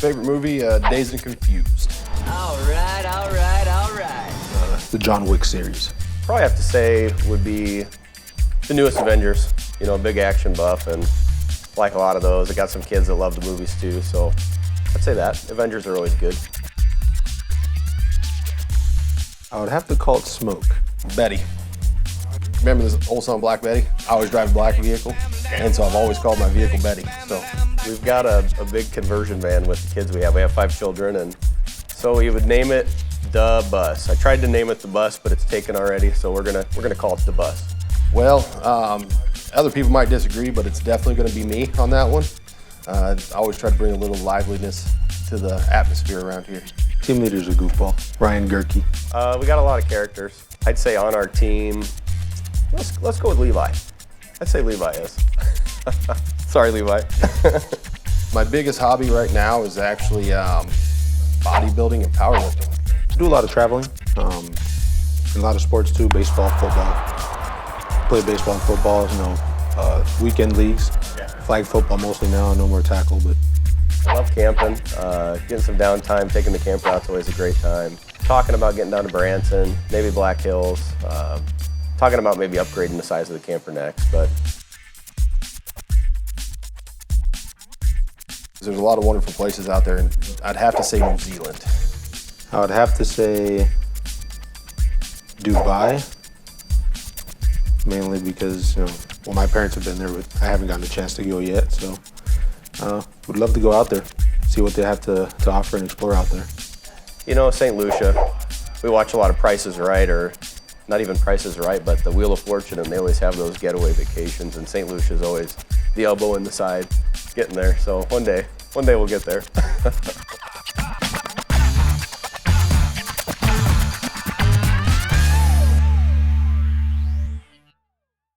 Favorite movie, Dazed and Confused. All right, all right, all right. The John Wick series. Probably have to say would be the newest Avengers. You know, big action buff and like a lot of those. I got some kids that love the movies too, so I'd say that. Avengers are always good. I would have to call it Smoke. Betty. Remember this old song, Black Betty? I always drive a black vehicle, and so I've always called my vehicle Betty. So we've got a big conversion van with the kids we have. We have 5 children, and so we would name it The Bus. I tried to name it The Bus, but it's taken already, so we're gonna call it The Bus. Well, other people might disagree, but it's definitely gonna be me on that one. I always try to bring a little liveliness to the atmosphere around here. Team leader's a goofball. Ryan Gerke. We got a lot of characters. I'd say on our team, let's go with Levi. I'd say Levi is. Sorry, Levi. My biggest hobby right now is actually bodybuilding and powerlifting. I do a lot of traveling, and a lot of sports too, baseball, football. Play baseball and football, weekend leagues. Flag football mostly now, no more tackle, but. I love camping, getting some downtime, taking the camper out's always a great time. Talking about getting down to Branson, maybe Black Hills. Talking about maybe upgrading the size of the camper next, but. There's a lot of wonderful places out there, and I'd have to say New Zealand. I would have to say Dubai, mainly because, my parents have been there, but I haven't gotten a chance to go yet, so would love to go out there, see what they have to offer and explore out there. You know, St. Lucia, we watch a lot of Price is Right, or not even Price is Right, but the Wheel of Fortune, and they always have those getaway vacations, and St. Lucia is always the elbow in the side getting there, so one day we'll get there.